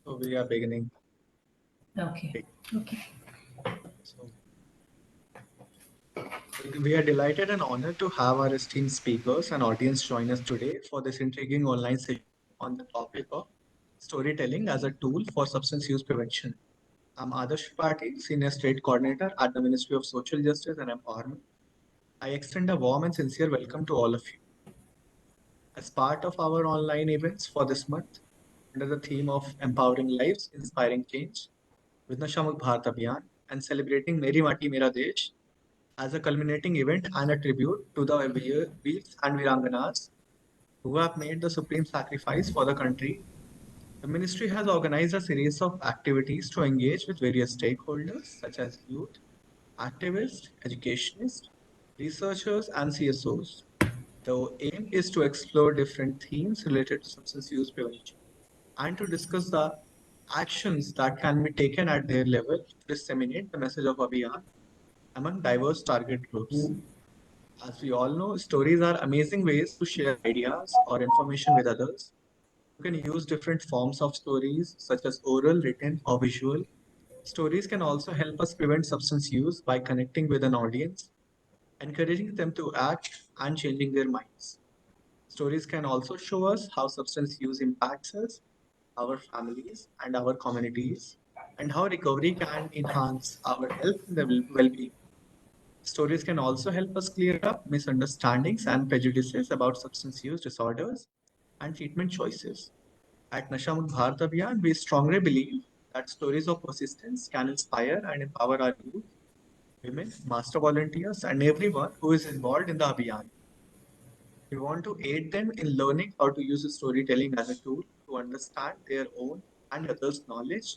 So we are beginning. Okay. Okay. Okay. So we are delighted and honored to have our esteemed speakers and audience join us today for this intriguing online session on the topic of storytelling as a tool for substance use prevention. I'm Adarsh Patil, Senior State Coordinator at the Ministry of Social Justice and Empowerment. I extend a warm and sincere welcome to all of you. As part of our online events for this month, under the theme of Empowering Lives, Inspiring Change, with Nashamuk Bharat Abhiyan and celebrating Meri Mati Mera Desh as a culminating event and a tribute to the Veers and Viranganas who have made the supreme sacrifice for the country. The ministry has organized a series of activities to engage with various stakeholders such as youth, activists, educationists, researchers, and CSOs. The aim is to explore different themes related to substance use prevention and to discuss the actions that can be taken at their level to disseminate the message of Abhiyan among diverse target groups. As we all know, stories are amazing ways to share ideas or information with others. You can use different forms of stories, such as oral, written, or visual. Stories can also help us prevent substance use by connecting with an audience, encouraging them to act, and changing their minds. Stories can also show us how substance use impacts us, our families, and our communities, and how recovery can enhance our health and well being. Stories can also help us clear up misunderstandings and prejudices about substance use disorders and treatment choices. At Nashamuk Bharat Abhiyan, we strongly believe that stories of persistence can inspire and empower our youth, women, master volunteers, and everyone who is involved in the Abhiyan. We want to aid them in learning how to use storytelling as a tool to understand their own and others' knowledge,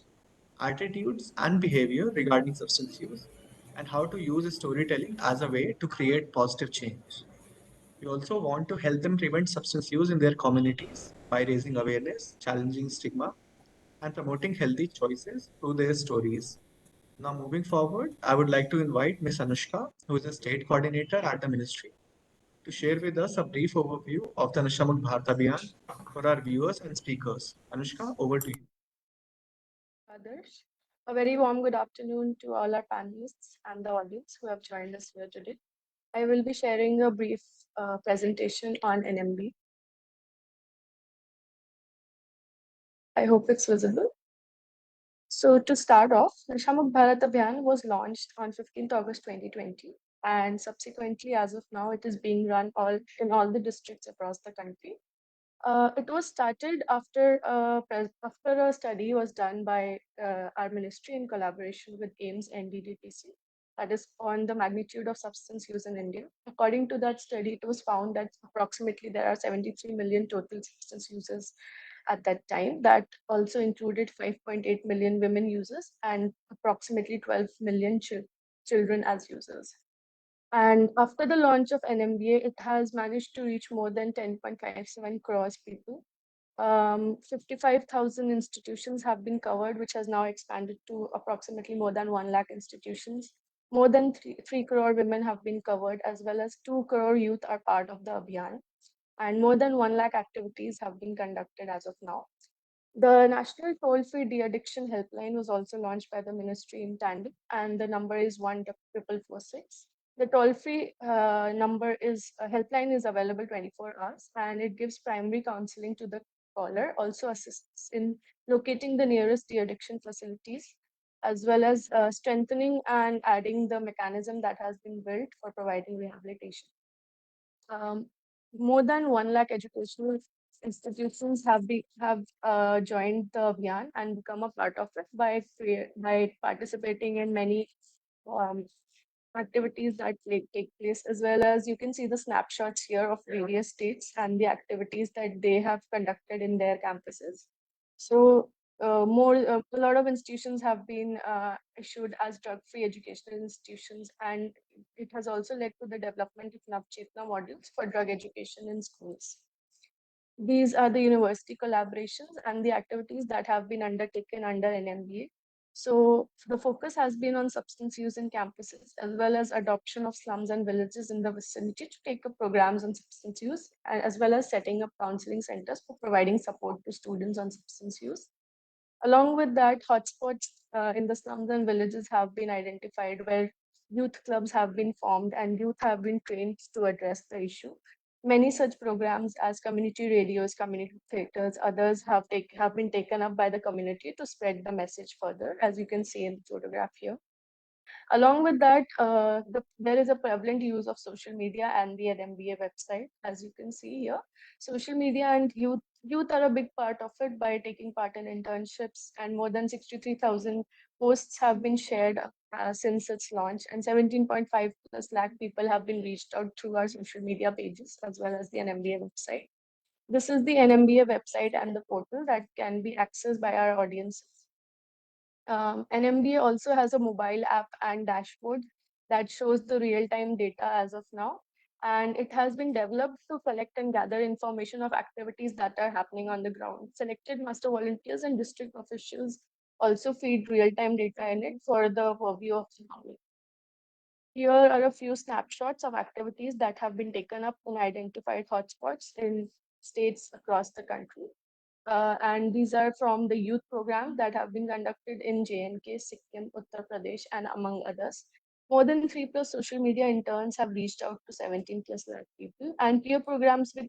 attitudes, and behavior regarding substance use, and how to use storytelling as a way to create positive change. We also want to help them prevent substance use in their communities by raising awareness, challenging stigma, and promoting healthy choices through their stories. Now, moving forward, I would like to invite Ms. Anushka, who is a state coordinator at the ministry, to share with us a brief overview of the Nashamuk Bharat Abhiyan for our viewers and speakers. Anushka, over to you. Others. A very warm good afternoon to all our panelists and the audience who have joined us here today. I will be sharing a brief presentation on NMB. I hope it's visible. So to start off, the Shamuk Bharat Abhiyan was launched on 15th August 2020, and subsequently, as of now, it is being run in all the districts across the country. It was started after a study was done by our ministry in collaboration with AIMS NDDTC, that is on the magnitude of substance use in India. According to that study, it was found that approximately there are 73 million total substance users at that time. That also included 5.8 million women users and approximately 12 million children as users. And after the launch of NMBA, it has managed to reach more than 10.57 crores people. 55,000 institutions have been covered, which has now expanded to approximately more than 1 lakh institutions. More than 3 crore women have been covered, as well as 2 crore youth are part of the Abhiyan. And more than 1 lakh activities have been conducted as of now. The National Toll-Free De-Addiction Helpline was also launched by the ministry in tandem, and the number is 14446. The toll-free helpline is available 24 hours, and it gives primary counseling to the caller, also assists in locating the nearest de-addiction facilities, as well as strengthening and adding the mechanism that has been built for providing rehabilitation. Um, More than 1 lakh educational institutions have joined the Abhiyan and become a part of it by participating in many um, activities that take place, as well as you can see the snapshots here of various states and the activities that they have conducted in their campuses. So a lot of institutions have been issued as drug-free educational institutions, and it has also led to the development of Navchetna modules for drug education in schools. These are the university collaborations and the activities that have been undertaken under NMBA. So the focus has been on substance use in campuses, as well as adoption of slums and villages in the vicinity to take up programs on substance use, as well as setting up counseling centers for providing support to students on substance use. Along with that, hotspots in the slums and villages have been identified where youth clubs have been formed and youth have been trained to address the issue. Many such programs as community radios, community theaters, others have been taken up by the community to spread the message further, as you can see in the photograph here. Along with that, there is a prevalent use of social media and the NMBA website, as you can see here. Social media and youth are a big part of it by taking part in internships, and more than 63,000 posts have been shared since its launch, and 17.5 plus lakh people have been reached out through our social media pages as well as the NMBA website. This is the NMBA website and the portal that can be accessed by our audiences. NMDA also has a mobile app and dashboard that shows the real-time data as of now. And it has been developed to collect and gather information of activities that are happening on the ground. Selected master volunteers and district officials also feed real-time data in it for the purview of the public. Here are a few snapshots of activities that have been taken up in identified hotspots in states across the country. And these are from the youth programs that have been conducted in JNK, Sikkim, Uttar Pradesh, and among others. More than 3 plus social media interns have reached out to 17 plus lakh people, and peer programs with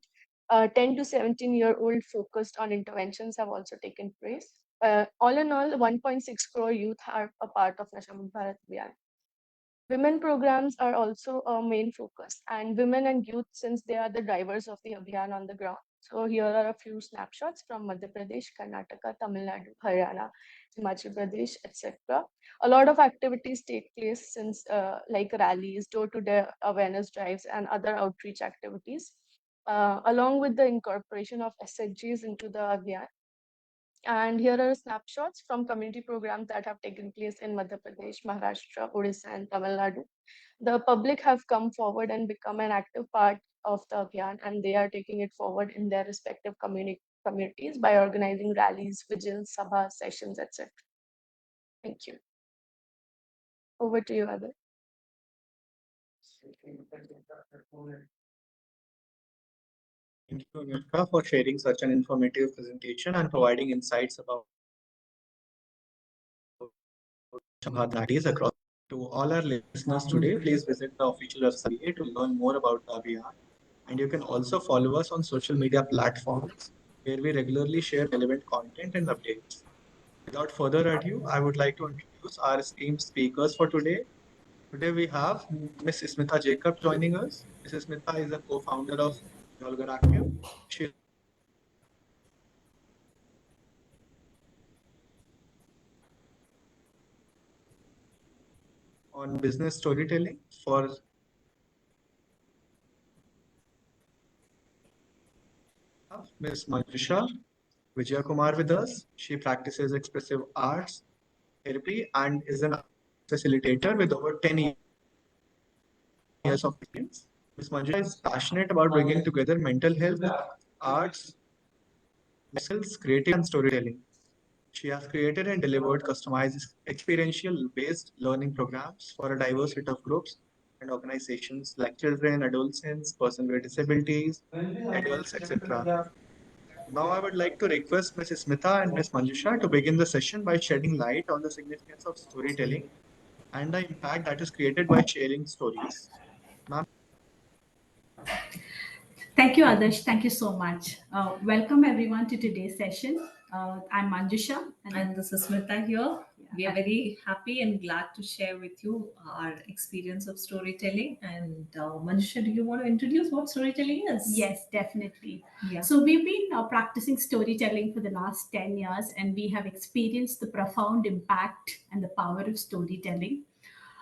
10 to 17-year-old focused on interventions have also taken place. All in all, 1.6 crore youth are a part of Nasha Mukht Bharat Abhiyan. Women programs are also a main focus, and women and youth, since they are the drivers of the Abhiyan on the ground. So here are a few snapshots from Madhya Pradesh, Karnataka, Tamil Nadu, Haryana, Himachal Pradesh, etc. A lot of activities take place since like rallies, door-to-door awareness drives, and other outreach activities, along with the incorporation of SHGs into the Abhiyan. And here are snapshots from community programs that have taken place in Madhya Pradesh, Maharashtra, Odisha, and Tamil Nadu. The public have come forward and become an active part of the Abhiyan, and they are taking it forward in their respective communities by organizing rallies, vigils, sabha, sessions, etc. Thank you. Over to you, Adar. Thank you, Anushka, for sharing such an informative presentation and providing insights about Bharatnatis across. To all our listeners today, please visit the official website to learn more about the Abhiyan. And you can also follow us on social media platforms where we regularly share relevant content and updates. Without further ado, I would like to introduce our esteemed speakers for today. Today we have Ms. Smita Jacob joining us. Ms. Smita is a co-founder of Yolgar Active. She on business storytelling for Ms. Manjusha Vijayakumar with us. She practices expressive arts therapy and is an facilitator with over 10 years of experience. Ms. Manjusha is passionate about bringing together mental health, arts, skills, creative, and storytelling. She has created and delivered customized experiential based learning programs for a diverse set of groups and organizations like children, adolescents, persons with disabilities, adults, etc. Now, I would like to request Ms. Smita and Ms. Manjusha to begin the session by shedding light on the significance of storytelling and the impact that is created by sharing stories. Ma'am, Thank you, Adarsh. Thank you so much. Welcome everyone to today's session. I'm Manjusha, And this is Smita here. We are Yeah. very happy and glad to share with you our experience of storytelling. And Manjusha, do you want to introduce what storytelling is? Yes, definitely. Yeah. So we've been practicing storytelling for the last 10 years, and we have experienced the profound impact and the power of storytelling.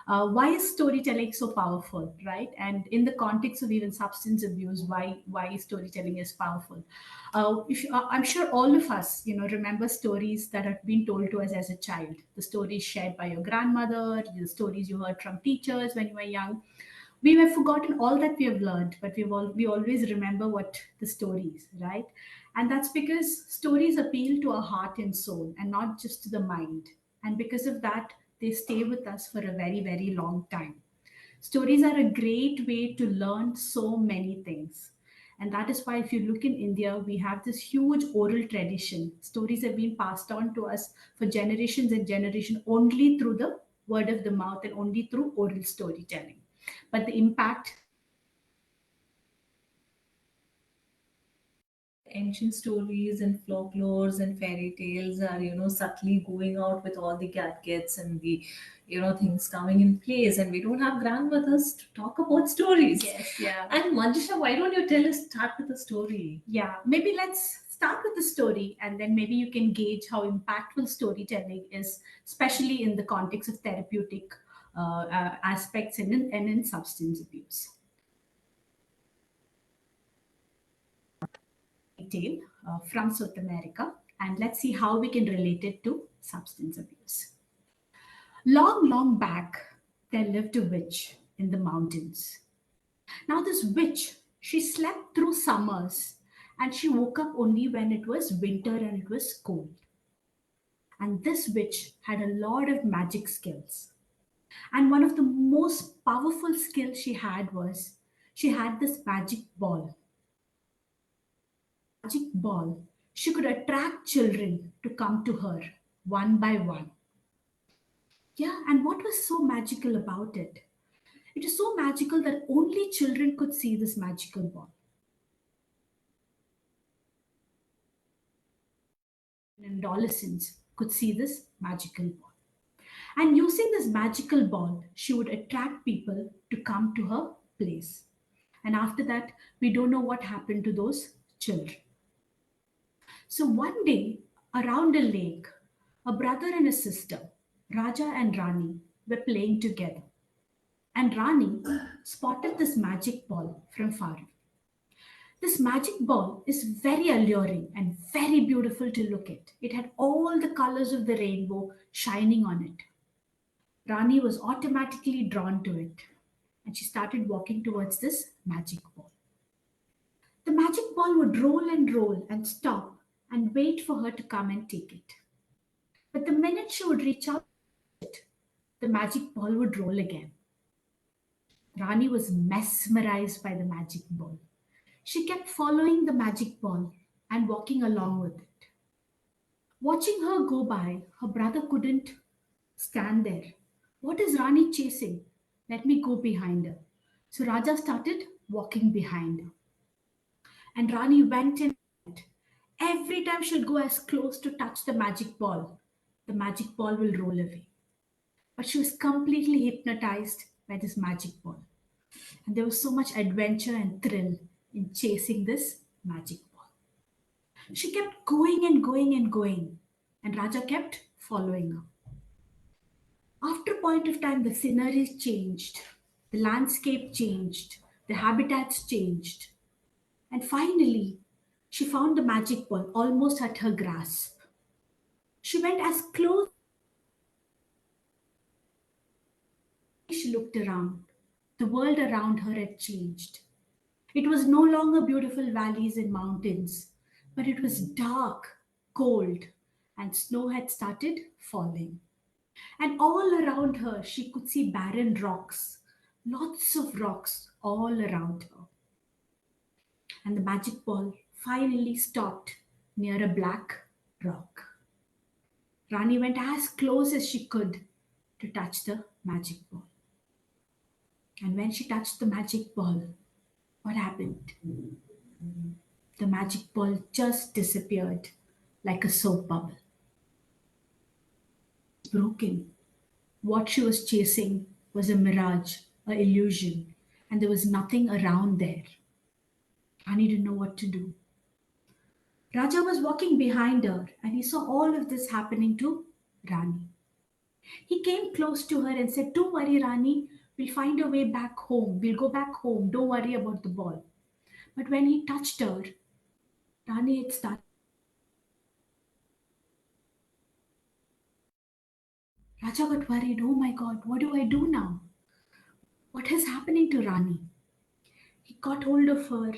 Why is storytelling so powerful, right? And in the context of even substance abuse, why storytelling is powerful? I'm sure all of us, remember stories that have been told to us as a child. The stories shared by your grandmother, the stories you heard from teachers when you were young. We have forgotten all that we have learned, but we always remember what the stories, right? And that's because stories appeal to our heart and soul and not just to the mind. And because of that, they stay with us for a very, very long time. Stories are a great way to learn so many things. And that is why, if you look in India, we have this huge oral tradition. Stories have been passed on to us for generations and generations only through the word of the mouth and only through oral storytelling. But the impact, ancient stories and folklores and fairy tales are, subtly going out with all the gadgets and the, things coming in place, and we don't have grandmothers to talk about stories. yes, yeah. And Manjusha, why don't you tell us, start with a story? Yeah, maybe let's start with the story and then maybe you can gauge how impactful storytelling is, especially in the context of therapeutic aspects and in substance abuse. Tale from South America, and let's see how we can relate it to substance abuse. Long, long back, there lived a witch in the mountains. Now, this witch, she slept through summers and she woke up only when it was winter and it was cold. And this witch had a lot of magic skills. And one of the most powerful skills she had was she had this magic ball. Magic ball, she could attract children to come to her one by one. Yeah, and what was so magical about it? It is so magical that only children could see this magical ball. And adolescents could see this magical ball. And using this magical ball, she would attract people to come to her place. And after that, we don't know what happened to those children. So one day, around a lake, a brother and a sister, Raja and Rani, were playing together. And Rani spotted this magic ball from far away. This magic ball is very alluring and very beautiful to look at. It had all the colors of the rainbow shining on it. Rani was automatically drawn to it and she started walking towards this magic ball. The magic ball would roll and stop and wait for her to come and take it. But the minute she would reach out, the magic ball would roll again. Rani was mesmerized by the magic ball. She kept following the magic ball and walking along with it. Watching her go by, her brother couldn't stand there. What is Rani chasing? Let me go behind her. So Raja started walking behind her. And Rani went and went. Every time she'll go as close to touch the magic ball will roll away. But she was completely hypnotized by this magic ball. And there was so much adventure and thrill in chasing this magic ball. She kept going and going and going, and Raja kept following her. After a point of time, the scenery changed, the landscape changed, the habitats changed, and finally, she found the magic ball almost at her grasp. She went as close as she looked around. The world around her had changed. It was no longer beautiful valleys and mountains, but it was dark, cold, and snow had started falling. And all around her, she could see barren rocks, lots of rocks all around her. And the magic ball finally stopped near a black rock. Rani went as close as she could to touch the magic ball. And when she touched the magic ball, what happened? The magic ball just disappeared like a soap bubble. Broken. What she was chasing was a mirage, an illusion, and there was nothing around there. Rani didn't know what to do. Raja was walking behind her and he saw all of this happening to Rani. He came close to her and said, "Don't worry, Rani, we'll find a way back home. We'll go back home. Don't worry about the ball." But when he touched her, Rani had started. Raja got worried. Oh my God, what do I do now? What is happening to Rani? He got hold of her,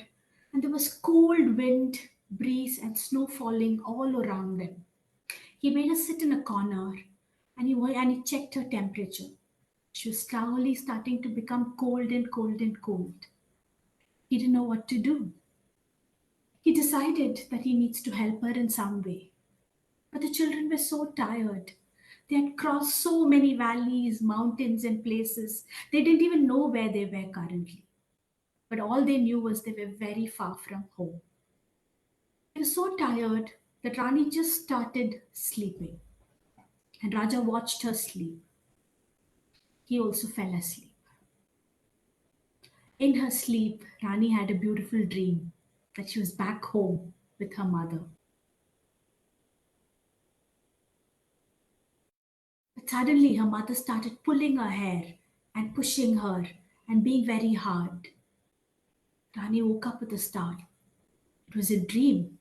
and there was cold wind, breeze, and snow falling all around them. He made her sit in a corner and he checked her temperature. She was slowly starting to become cold and cold and cold. He didn't know what to do. He decided that he needs to help her in some way. But the children were so tired. They had crossed so many valleys, mountains, and places. They didn't even know where they were currently. But all they knew was they were very far from home. They were so tired that Rani just started sleeping. And Raja watched her sleep. He also fell asleep. In her sleep, Rani had a beautiful dream that she was back home with her mother. But suddenly her mother started pulling her hair and pushing her and being very hard. Rani woke up with a start. It was a dream,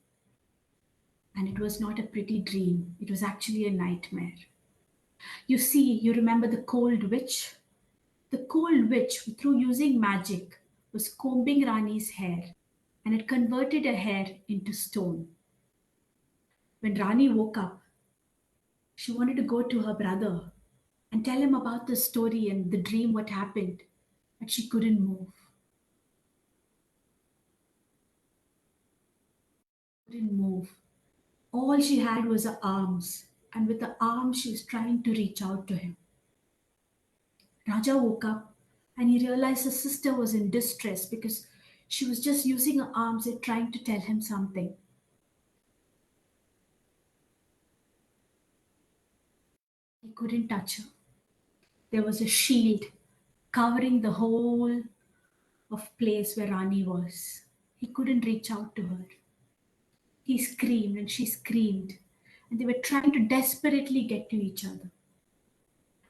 and it was not a pretty dream. It was actually a nightmare. You see, you remember the cold witch? The cold witch, through using magic, was combing Rani's hair and it converted her hair into stone. When Rani woke up, she wanted to go to her brother and tell him about the story and the dream, what happened, but she couldn't move. Couldn't move. All she had was her arms, and with her arms, she was trying to reach out to him. Raja woke up and he realized his sister was in distress because she was just using her arms and trying to tell him something. He couldn't touch her. There was a shield covering the whole of place where Rani was. He couldn't reach out to her. He screamed and she screamed, and they were trying to desperately get to each other.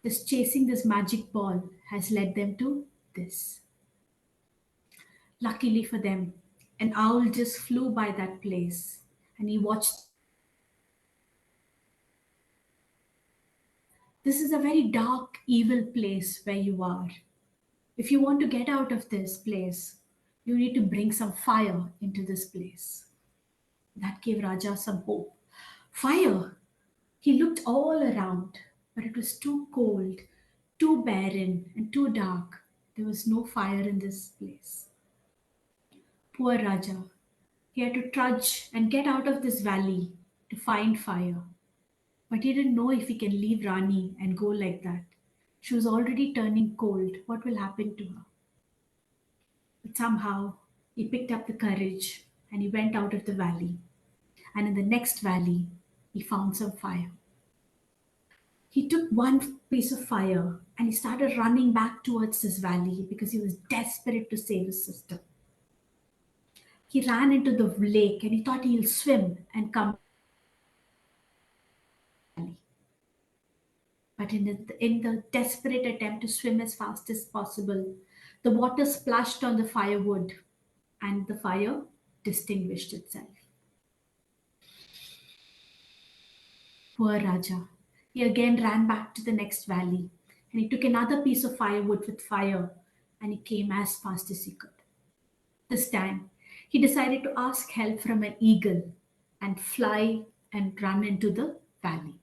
This chasing this magic ball has led them to this. Luckily for them, an owl just flew by that place and he watched. This is a very dark, evil place where you are. If you want to get out of this place, you need to bring some fire into this place. That gave Raja some hope. Fire! He looked all around, but it was too cold, too barren, and too dark. There was no fire in this place. Poor Raja. He had to trudge and get out of this valley to find fire. But he didn't know if he can leave Rani and go like that. She was already turning cold. What will happen to her? But somehow he picked up the courage and he went out of the valley. And in the next valley, he found some fire. He took one piece of fire and he started running back towards this valley because he was desperate to save his sister. He ran into the lake and he thought he'll swim and come. But in the desperate attempt to swim as fast as possible, the water splashed on the firewood and the fire distinguished itself. Poor Raja. He again ran back to the next valley and he took another piece of firewood with fire and he came as fast as he could. This time, he decided to ask help from an eagle and fly and run into the valley.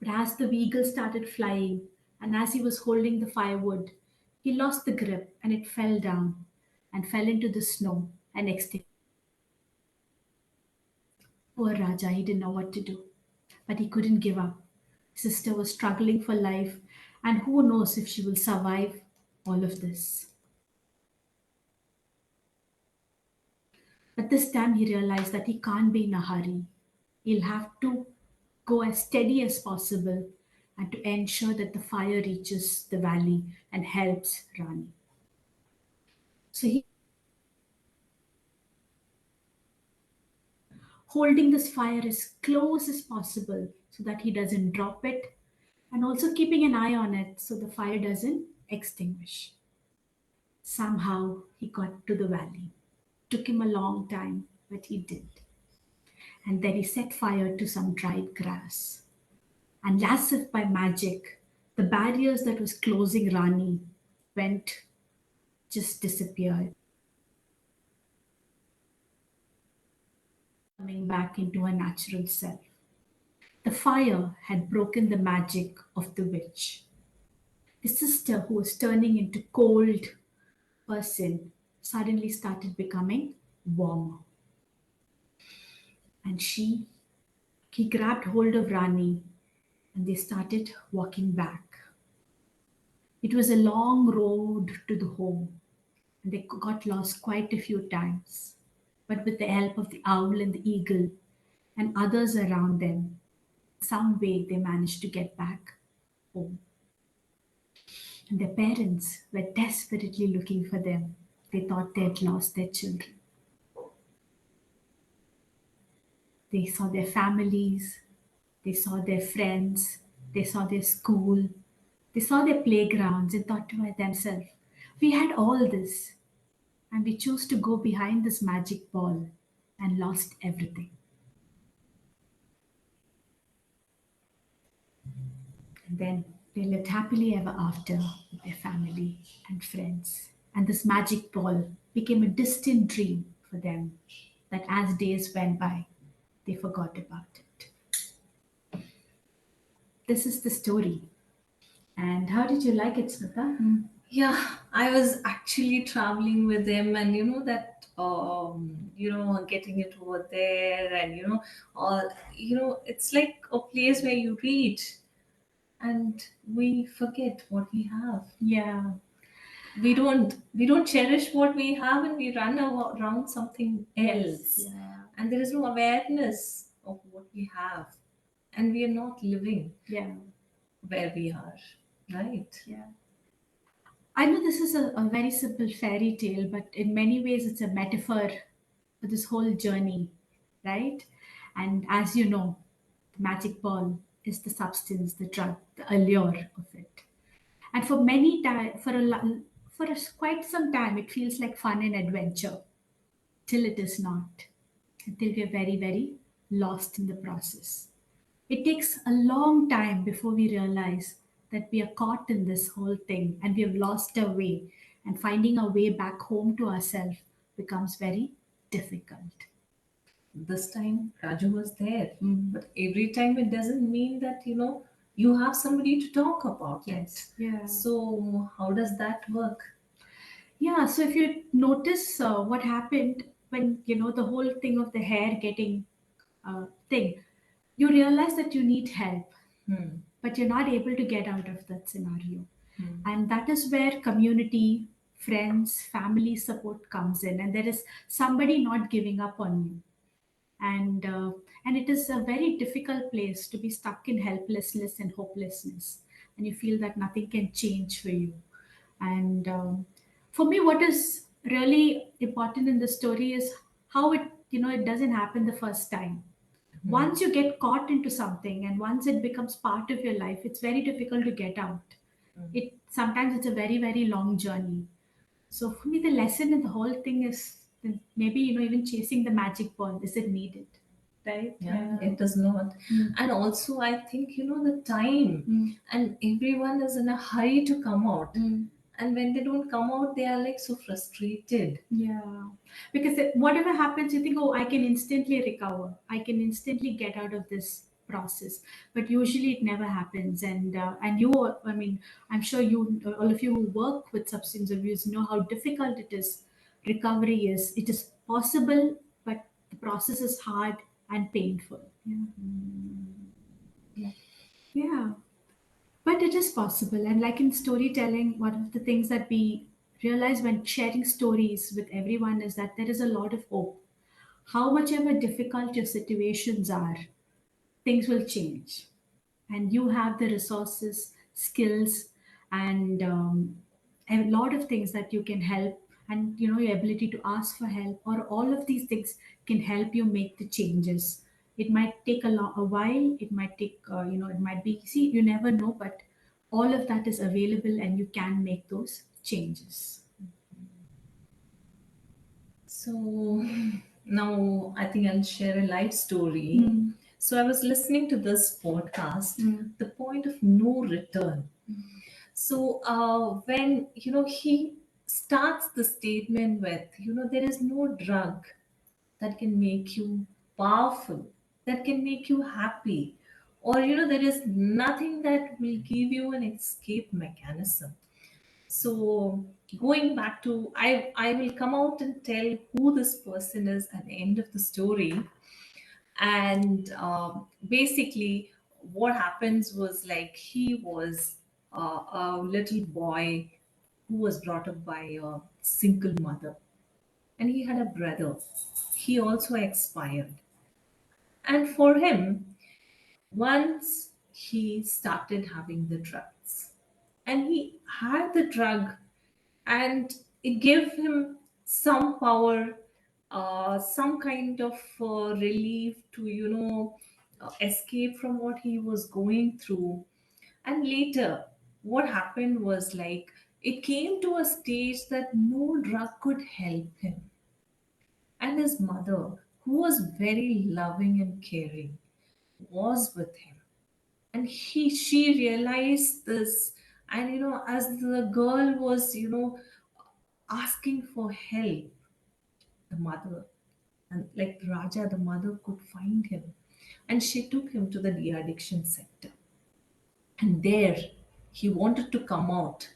But as the eagle started flying and as he was holding the firewood, he lost the grip and it fell down and fell into the snow and extinguished. Poor Raja, he didn't know what to do, but he couldn't give up. His sister was struggling for life, and who knows if she will survive all of this. But this time he realized that he can't be in a hurry. He'll have to go as steady as possible and to ensure that the fire reaches the valley and helps Rani. So he holding this fire as close as possible so that he doesn't drop it and also keeping an eye on it so the fire doesn't extinguish. Somehow he got to the valley. Took him a long time, but he did. And then he set fire to some dried grass. And as if by magic, the barriers that was closing Rani went just disappeared, coming back into her natural self. The fire had broken the magic of the witch. The sister who was turning into cold person suddenly started becoming warmer. And he grabbed hold of Rani and they started walking back. It was a long road to the home, and they got lost quite a few times. But with the help of the owl and the eagle and others around them, some way they managed to get back home. And their parents were desperately looking for them. They thought they had lost their children. They saw their families, they saw their friends, they saw their school, they saw their playgrounds and thought to themselves, we had all this, and we chose to go behind this magic ball and lost everything. And then they lived happily ever after with their family and friends. And this magic ball became a distant dream for them that as days went by, they forgot about it. This is the story. And how did you like it, Smita? Yeah, I was actually traveling with him, and that getting it over there, and all it's like a place where you reach and we forget what we have. Yeah. We don't cherish what we have, and we run around something else, Yeah. and there is no awareness of what we have, and we are not living Yeah. where we are, right? Yeah. I know this is a very simple fairy tale, but in many ways it's a metaphor for this whole journey, right? And as you know, the magic ball is the substance, the drug, the allure of it. And for many time, quite some time, it feels like fun and adventure till it is not, until we are very, very lost in the process. It takes a long time before we realize that we are caught in this whole thing and we have lost our way, and finding our way back home to ourselves becomes very difficult. This time Raju was there, Mm. but every time it doesn't mean that you have somebody to talk about it. Yeah. So how does that work? Yeah, so if you notice what happened when the whole thing of the hair getting thing, you realize that you need help, Hmm. but you're not able to get out of that scenario. Hmm. And that is where community, friends, family support comes in, and there is somebody not giving up on you. And it is a very difficult place to be stuck in helplessness and hopelessness, and you feel that nothing can change for you. And for me, what is really important in the story is how it doesn't happen the first time. Once you get caught into something and once it becomes part of your life, it's very difficult to get out. It sometimes it's a very, very long journey. So for me, the lesson in the whole thing is that maybe even chasing the magic ball, is it needed, right? Yeah, it does not. Mm. And also I think the time, Mm. and everyone is in a hurry to come out, Mm. and when they don't come out they are like so frustrated. Yeah, because whatever happens, you think, oh, I can instantly recover. I can instantly get out of this process. But usually, it never happens. And you, I mean, I'm sure you, all of you who work with substance abuse, know how difficult it is. Recovery is. It is possible, but the process is hard and painful. Yeah. Yeah. But it is possible. And like in storytelling, one of the things that we realize when sharing stories with everyone is that there is a lot of hope. How much ever difficult your situations are, things will change. And you have the resources, skills, and a lot of things that you can help. And your ability to ask for help, or all of these things can help you make the changes. It might take a while. It might take, it might be easy. You never know, but all of that is available, and you can make those changes. So now I think I'll share a life story. Mm. So I was listening to this podcast, Mm. The Point of No Return. So when he starts the statement with, there is no drug that can make you powerful, that can make you happy, or there is nothing that will give you an escape mechanism. So going back to, I will come out and tell who this person is at the end of the story. And basically what happens was, like, he was a little boy who was brought up by a single mother, and he had a brother. He also expired. And for him, once he started having the drugs, and he had the drug, and it gave him some power, some kind of relief to, escape from what he was going through. And later, what happened was, like, it came to a stage that no drug could help him. And his mother, who was very loving and caring, was with him. And she realized this. And as the girl was, asking for help, the mother, and like Raja, the mother could find him, and she took him to the de-addiction center. And there he wanted to come out.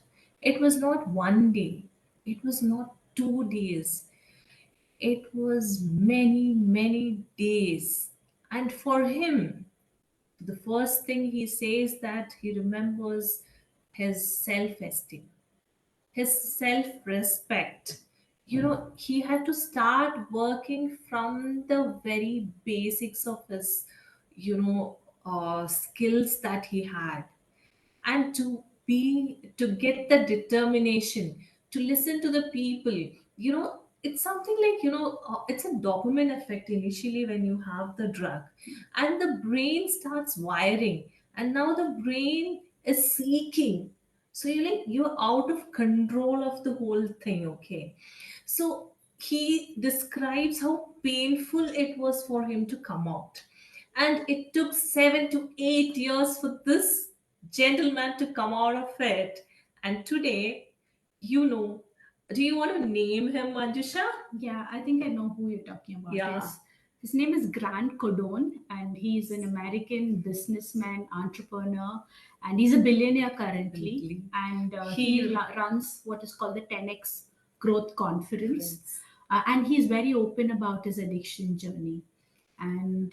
It was not one day, it was not 2 days, it was many, many days. And for him, the first thing he says that he remembers his self esteem, his self respect. He had to start working from the very basics of his, skills that he had, and to get the determination to listen to the people. It's something like, it's a dopamine effect initially when you have the drug, and the brain starts wiring, and now the brain is seeking. So you're out of control of the whole thing. Okay, so he describes how painful it was for him to come out. And it took 7 to 8 years for this gentleman to come out of it. And today, you know, do you want to name him, Manjusha? Yeah, I think I know who you're talking about. Yeah. His name is Grant Cardone, and he's an American businessman, entrepreneur, and he's a billionaire currently. Currently. And He- he runs what is called the 10x Growth Conference. And he's very open about his addiction journey. And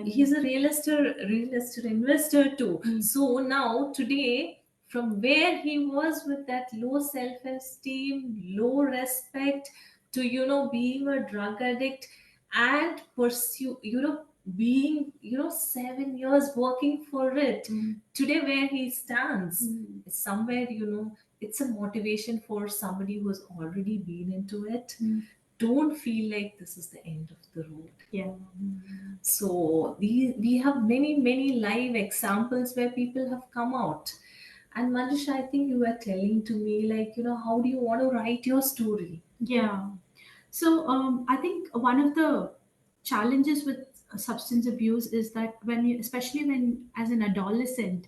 He's a real estate investor too. So now today, from where he was with that low self-esteem, low respect, to being a drug addict, and pursue, being 7 years working for it. Today where he stands is somewhere, it's a motivation for somebody who's already been into it. Don't feel like this is the end of the road. Yeah. So we have many, many live examples where people have come out. And Manjusha, I think you were telling to me, like, how do you want to write your story? Yeah. So I think one of the challenges with substance abuse is that when you, especially when as an adolescent,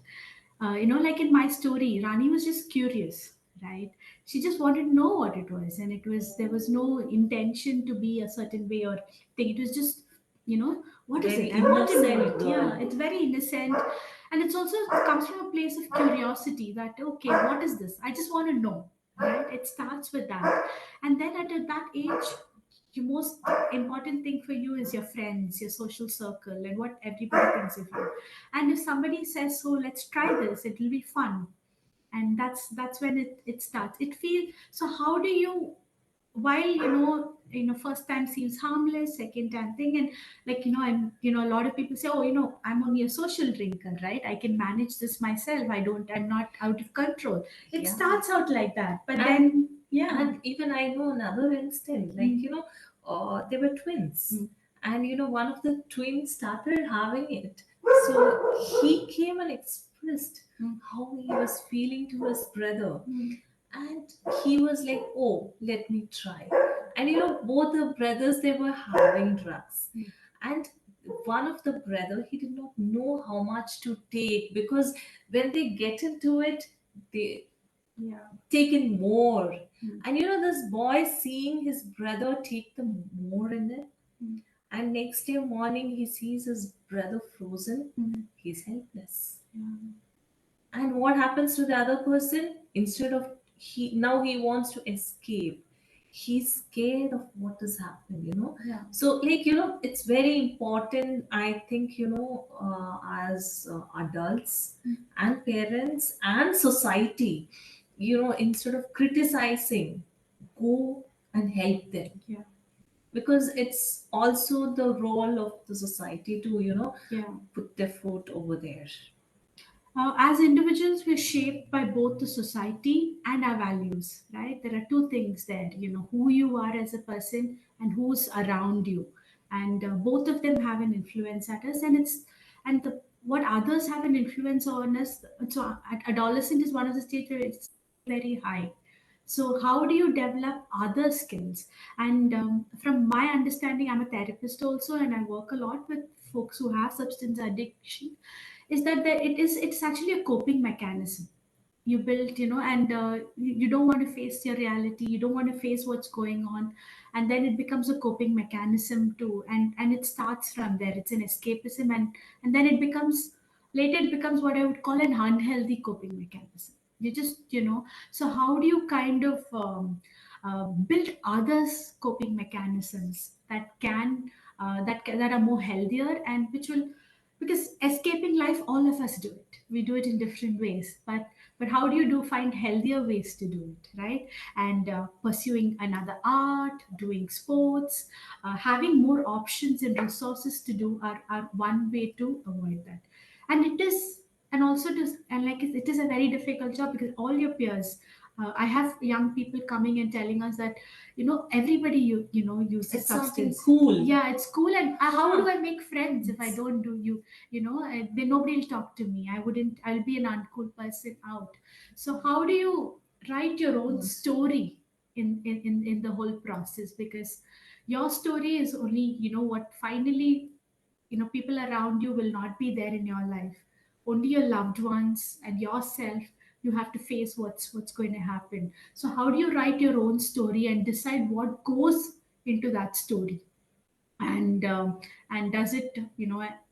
like in my story, Rani was just curious, right? She just wanted to know what it was, and there was no intention to be a certain way or thing. It was just, what is Very it? I want to know innocent it. girl. Yeah, it's very innocent, and it's also it comes from a place of curiosity that okay, what is this? I just want to know, right? It starts with that, and then at that age, the most important thing for you is your friends, your social circle, and what everybody thinks of you. And if somebody says, "So let's try this, it will be fun," and that's when it starts. It feels so. How do you? While first time seems harmless, second time thing, and like a lot of people say, "Oh, I'm only a social drinker, right? I can manage this myself. I'm not out of control." It Yeah. starts out like that, but And- then yeah. And even I know another instant, like, they were twins. And, one of the twins started having it. So he came and expressed how he was feeling to his brother. And he was like, oh, let me try. And, both the brothers, they were having drugs. And one of the brother, he did not know how much to take, because when they get into it, they Yeah. taken more. And this boy seeing his brother take the more in it, and next day morning he sees his brother frozen. He's helpless. And what happens to the other person? Instead of he wants to escape, he's scared of what is happening, Yeah. so like it's very important, I think, as adults and parents and society, instead of criticizing, go and help them, Yeah. because it's also the role of the society to Yeah. put their foot over there. As individuals, we're shaped by both the society and our values, right? There are two things there, who you are as a person and who's around you. And both of them have an influence at us. And what others have an influence on us. So, adolescent is one of the stages where it's very high. So, how do you develop other skills? And from my understanding, I'm a therapist also, and I work a lot with folks who have substance addiction. Is that it's actually a coping mechanism you built, and you don't want to face your reality, you don't want to face what's going on, and then it becomes a coping mechanism too, and it starts from there. It's an escapism, and then it becomes later it becomes what I would call an unhealthy coping mechanism. You just, so how do you kind of build others coping mechanisms that that are more healthier, and which will, because escaping life, all of us do it, we do it in different ways, but how do you find healthier ways to do it, right? And pursuing another art, doing sports, having more options and resources to do are one way to avoid that. And it is, and also to, and like it is a very difficult job, because all your peers, I have young people coming and telling us that, everybody uses It's something substance. cool. Yeah, it's cool, and how do Huh. I make friends if I don't do then nobody will talk to me, I'll be an uncool person out. So how do you write your own story in the whole process? Because your story is only, what finally, people around you will not be there in your life. Only your loved ones and yourself, you have to face what's going to happen. So how do you write your own story and decide what goes into that story? And does it,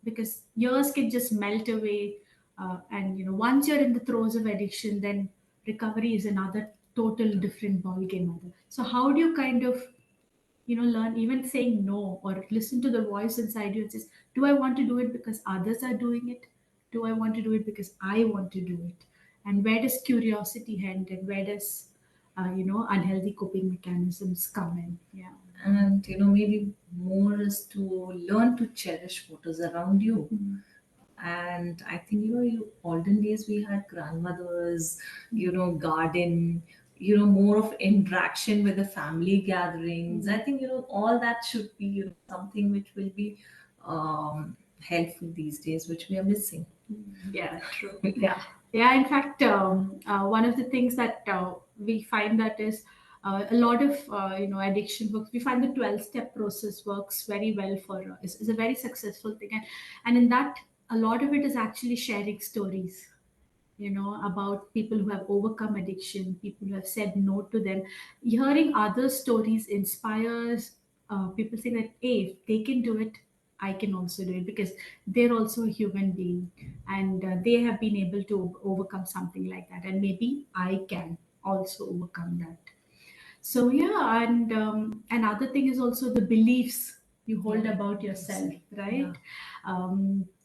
because years can just melt away, and once you're in the throes of addiction, then recovery is another total different ball game. So how do you kind of, learn even saying no, or listen to the voice inside you and says, do I want to do it because others are doing it? Do I want to do it because I want to do it? And where does curiosity end, and where does unhealthy coping mechanisms come in? Yeah. And maybe more is to learn to cherish what is around you. And I think, you olden days we had grandmothers, garden, more of interaction with the family gatherings. I think, all that should be, something which will be helpful these days, which we are missing. Yeah, true. Yeah, yeah. In fact, one of the things that we find that is a lot of addiction works. We find the 12-step process works very well for is a very successful thing, and in that, a lot of it is actually sharing stories, about people who have overcome addiction, people who have said no to them. Hearing other stories inspires people, saying that, hey, if they can do it, I can also do it, because they're also a human being, and they have been able to overcome something like that, and maybe I can also overcome that. So yeah, and another thing is also the beliefs you hold Yeah. about yourself, right? Yeah.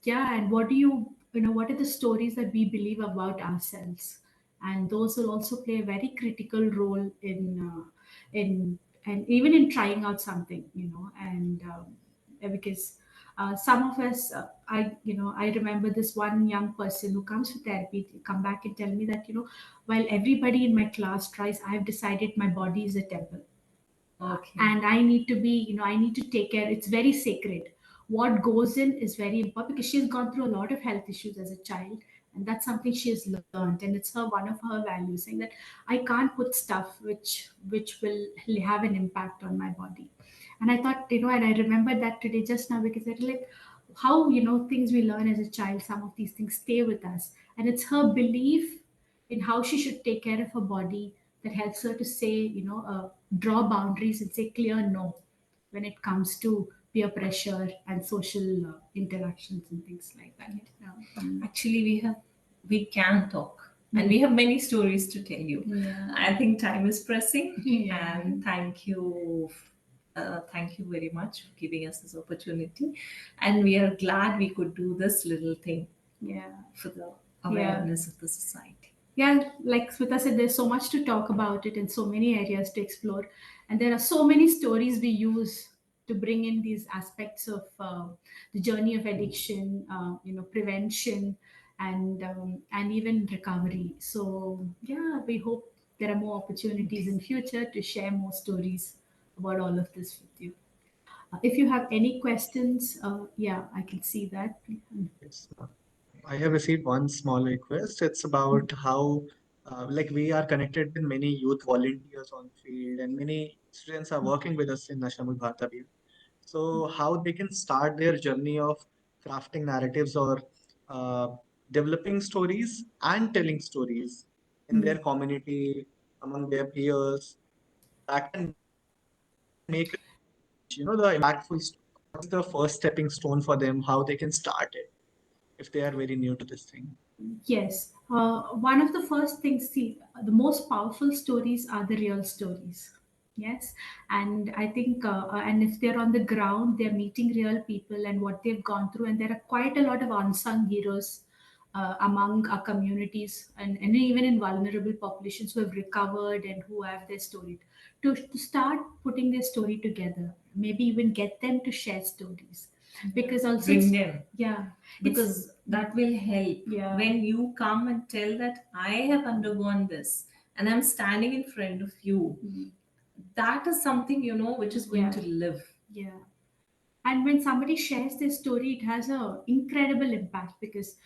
Yeah, and what do what are the stories that we believe about ourselves? And those will also play a very critical role in and even in trying out something, and because some of us, I remember this one young person who comes to therapy to come back and tell me that, while everybody in my class tries, I've decided my body is a temple, Okay. and I need to be, I need to take care. It's very sacred. What goes in is very important, because she's gone through a lot of health issues as a child, and that's something she has learned, and it's her one of her values, saying that I can't put stuff which will have an impact on my body. And I thought, and I remembered that today just now, because it like how, things we learn as a child, some of these things stay with us, and it's her belief in how she should take care of her body that helps her to say, draw boundaries and say clear no when it comes to peer pressure and social interactions and things like that. Yeah. Actually, we can talk. and we have many stories to tell you. Yeah. I think time is pressing, Yeah. and thank you. Thank you very much for giving us this opportunity. And we are glad we could do this little thing Yeah. for the awareness of the society. Yeah, like Smita said, there's so much to talk about it and so many areas to explore. And there are so many stories we use to bring in these aspects of the journey of addiction, prevention, and even recovery. So yeah, we hope there are more opportunities in future to share more stories about all of this with you. If you have any questions, yeah, I can see that. Yes. I have received one small request. It's about how, like, we are connected with many youth volunteers on field, and many students are working with us in Nashamul Bharat Abhiyan. So, how they can start their journey of crafting narratives or uh, developing stories and telling stories in their community, among their peers, that can make, the impactful story. What's the first stepping stone for them? How they can start it if they are very new to this thing? Yes. One of the first things, see, the most powerful stories are the real stories. Yes. And I think, and if they're on the ground, they're meeting real people and what they've gone through. And there are quite a lot of unsung heroes among our communities and even in vulnerable populations who have recovered and who have their story. To start putting their story together, maybe even get them to share stories. Because also, Bring them, yeah, because that will help. Yeah. When you come and tell that I have undergone this and I'm standing in front of you, that is something, which is going Yeah. to live. Yeah. And when somebody shares their story, it has a incredible impact because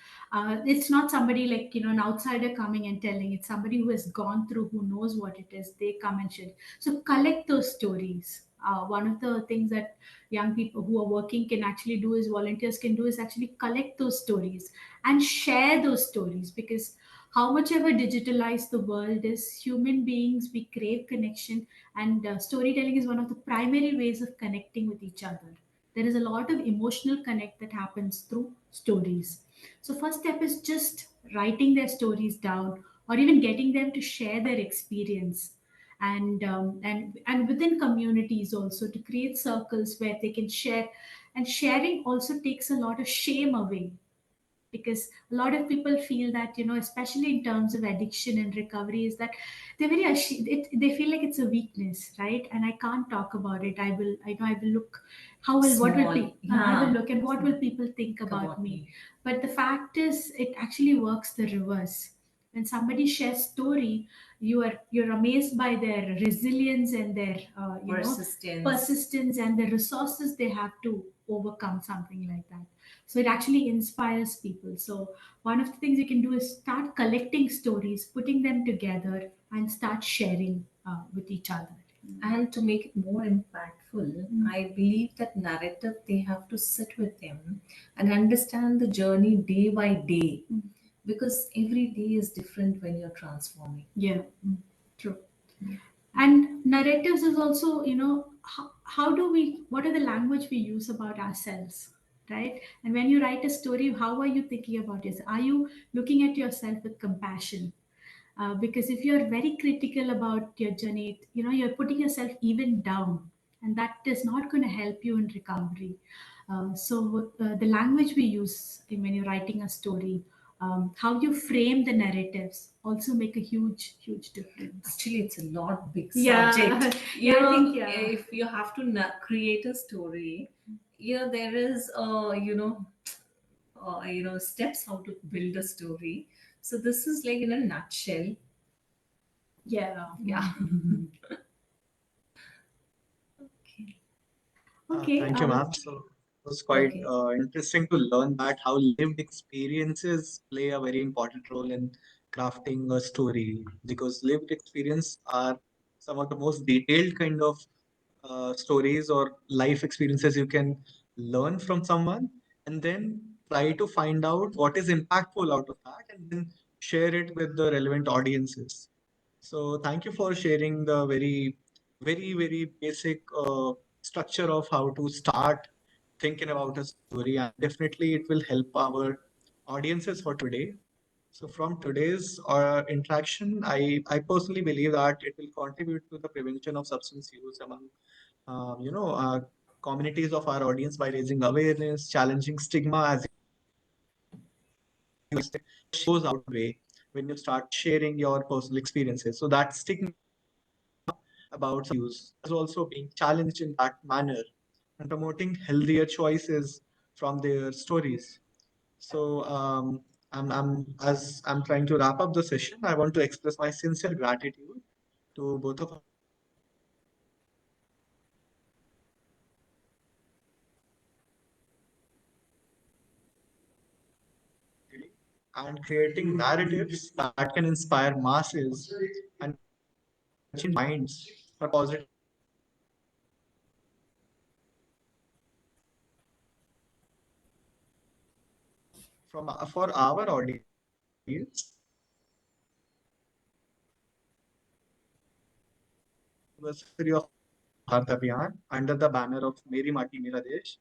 it's not somebody like, an outsider coming and telling. It's somebody who has gone through, who knows what it is. They come and share. So collect those stories. One of the things that young people who are working can actually do, is volunteers can do, is actually collect those stories and share those stories, because how much ever digitalized the world is, human beings, we crave connection, and storytelling is one of the primary ways of connecting with each other. There is a lot of emotional connect that happens through stories. So first step is just writing their stories down, or even getting them to share their experience, and within communities also to create circles where they can share. And sharing also takes a lot of shame away, because a lot of people feel that, especially in terms of addiction and recovery, is that they're very they feel like it's a weakness, right? And I can't talk about it. I will look, how will what will Small, people, I will yeah. look, and what will people think about me? But the fact is, it actually works the reverse. When somebody shares story, you're amazed by their resilience and their persistence and the resources they have to overcome something like that. So it actually inspires people. So one of the things you can do is start collecting stories, putting them together, and start sharing with each other. And to make it more impactful, I believe that narrative, they have to sit with them and understand the journey day by day, because every day is different when you're transforming. Yeah, true. And narratives is also, how do we, what are the language we use about ourselves, right? And when you write a story, how are you thinking about yourself? Are you looking at yourself with compassion? Because if you're very critical about your journey, you're putting yourself even down, and that is not going to help you in recovery. So the language we use when you're writing a story, how you frame the narratives also make a huge difference. Actually, it's a lot big Yeah. subject. Yeah, I think, yeah. If you have to create a story, there is, steps how to build a story. So this is like in a nutshell. Yeah. Yeah. Okay. Thank you, ma'am. So it was quite Okay. interesting to learn that how lived experiences play a very important role in crafting a story, because lived experience are some of the most detailed kind of stories or life experiences you can learn from someone, and then try to find out what is impactful out of that, and then share it with the relevant audiences. So thank you for sharing the very basic structure of how to start thinking about a story, and definitely it will help our audiences for today. So from today's interaction, I personally believe that it will contribute to the prevention of substance use among, communities of our audience by raising awareness, challenging stigma as goes out way when you start sharing your personal experiences. So that stigma about use is also being challenged in that manner and promoting healthier choices from their stories. So as I'm trying to wrap up the session, I want to express my sincere gratitude to both of you and creating narratives that can inspire masses and change minds for positive for our audience. Anniversary of Bharat Abhiyan under the banner of Meri Mati Mera Desh.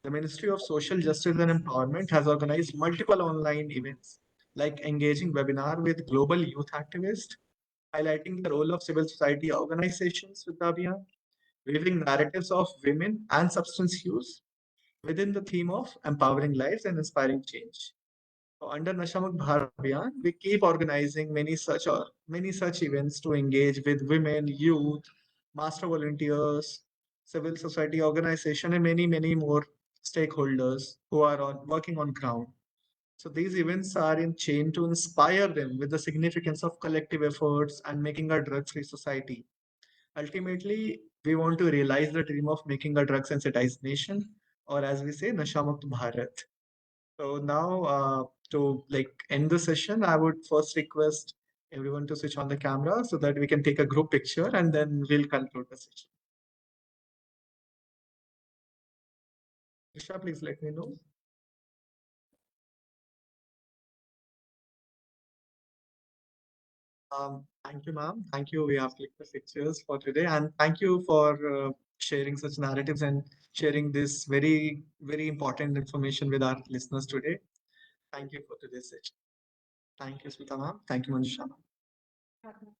The Ministry of Social Justice and Empowerment has organized multiple online events like engaging webinar with global youth activists, highlighting the role of civil society organizations with the Abhiyan, weaving narratives of women and substance use within the theme of empowering lives and inspiring change. So under Nashamuk Bharat Abhiyan, we keep organizing many such events to engage with women, youth, master volunteers, civil society organization, and many more stakeholders who are working on ground. So these events are in chain to inspire them with the significance of collective efforts and making a drug-free society. Ultimately, we want to realize the dream of making a drug-sensitized nation, or as we say, Nashamukt Bharat. So now, to end the session, I would first request everyone to switch on the camera so that we can take a group picture and then we'll conclude the session. Isha, please let me know. Thank you, ma'am. Thank you. We have clicked the pictures for today, and thank you for sharing such narratives and sharing this very important information with our listeners today. Thank you for today's session. Thank you, Smita ma'am. Thank you, Manisha ma'am.